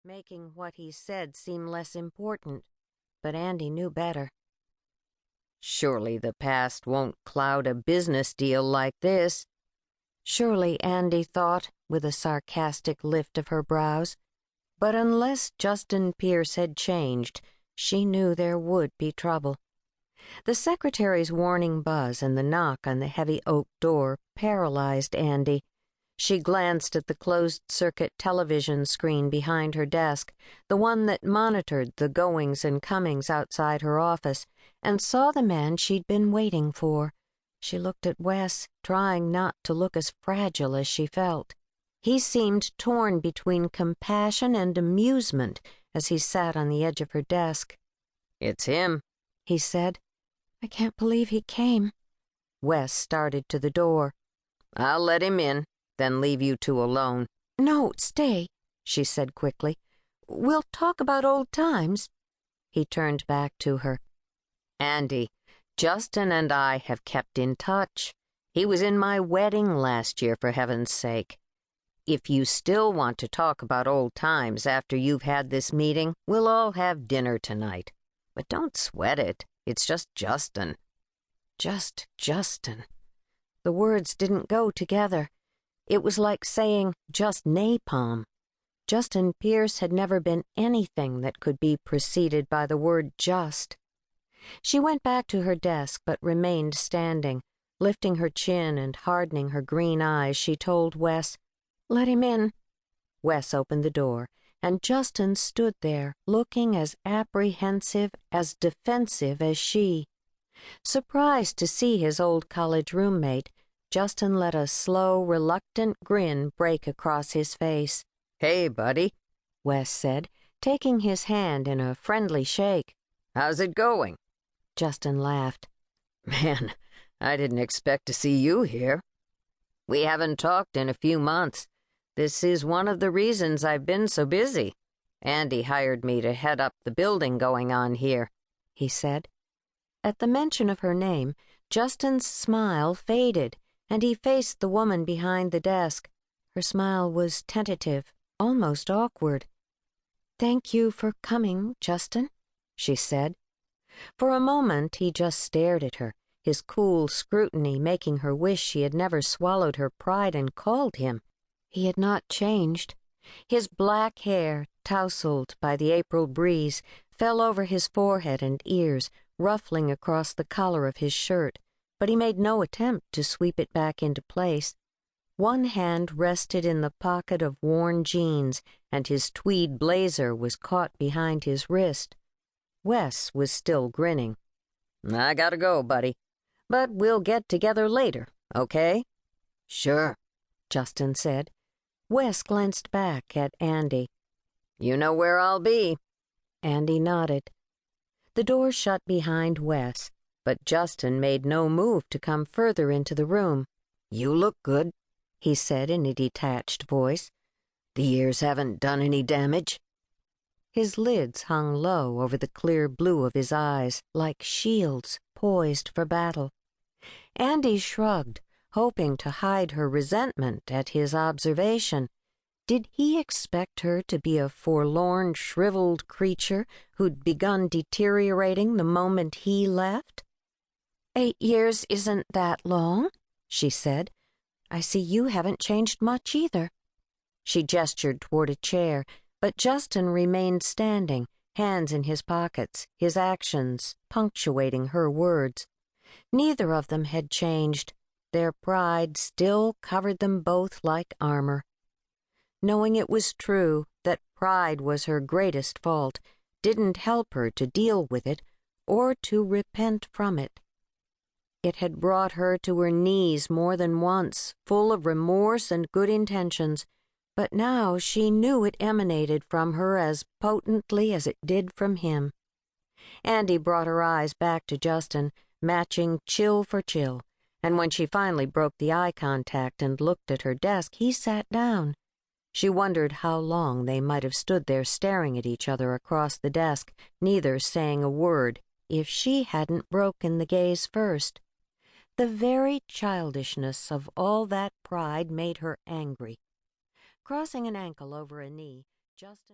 making what he said seem less important, but Andi knew better. Surely the past won't cloud a business deal like this. Surely, Andi thought, with a sarcastic lift of her brows. But unless Justin Pierce had changed, she knew there would be trouble. The secretary's warning buzz and the knock on the heavy oak door paralyzed Andi. She glanced at the closed-circuit television screen behind her desk, the one that monitored the goings and comings outside her office, and saw the man she'd been waiting for. She looked at Wes, trying not to look as fragile as she felt. He seemed torn between compassion and amusement as he sat on the edge of her desk. "It's him," he said. "I can't believe he came." Wes started to the door. "I'll let him in, then leave you two alone." "No, stay," she said quickly. "We'll talk about old times." He turned back to her. "Andi, Justin and I have kept in touch. He was in my wedding last year, for heaven's sake. If you still want to talk about old times after you've had this meeting, we'll all have dinner tonight. But don't sweat it. It's just Justin." Just Justin. The words didn't go together. It was like saying just napalm. Justin Pierce had never been anything that could be preceded by the word just. She went back to her desk but remained standing. Lifting her chin and hardening her green eyes, she told Wes, "Let him in." Wes opened the door, and Justin stood there, looking as apprehensive, as defensive as she. Surprised to see his old college roommate, Justin let a slow, reluctant grin break across his face. "Hey, buddy," Wes said, taking his hand in a friendly shake. "How's it going?" Justin laughed. "Man, I didn't expect to see you here. We haven't talked in a few months. This is one of the reasons I've been so busy. Andi hired me to head up the building going on here," he said. At the mention of her name, Justin's smile faded, and he faced the woman behind the desk. Her smile was tentative, almost awkward. "Thank you for coming, Justin," she said. For a moment he just stared at her, his cool scrutiny making her wish she had never swallowed her pride and called him. He had not changed. His black hair, tousled by the April breeze, fell over his forehead and ears, ruffling across the collar of his shirt, but he made no attempt to sweep it back into place. One hand rested in the pocket of worn jeans, and his tweed blazer was caught behind his wrist. Wes was still grinning. "I gotta go, buddy. But we'll get together later, okay?" "Sure," Justin said. Wes glanced back at Andi. "You know where I'll be." Andi nodded. The door shut behind Wes, but Justin made no move to come further into the room. "You look good," he said in a detached voice. "The years haven't done any damage." His lids hung low over the clear blue of his eyes, like shields poised for battle. Andi shrugged, hoping to hide her resentment at his observation. Did he expect her to be a forlorn, shriveled creature who'd begun deteriorating the moment he left? 8 years isn't that long," she said. "I see you haven't changed much either." She gestured toward a chair, but Justin remained standing, hands in his pockets, his actions punctuating her words. Neither of them had changed. Their pride still covered them both like armor. Knowing it was true, that pride was her greatest fault, didn't help her to deal with it or to repent from it. It had brought her to her knees more than once, full of remorse and good intentions, but now she knew it emanated from her as potently as it did from him. Andi brought her eyes back to Justin, matching chill for chill, and when she finally broke the eye contact and looked at her desk, he sat down. She wondered how long they might have stood there staring at each other across the desk, neither saying a word, if she hadn't broken the gaze first. The very childishness of all that pride made her angry. Crossing an ankle over a knee, Justin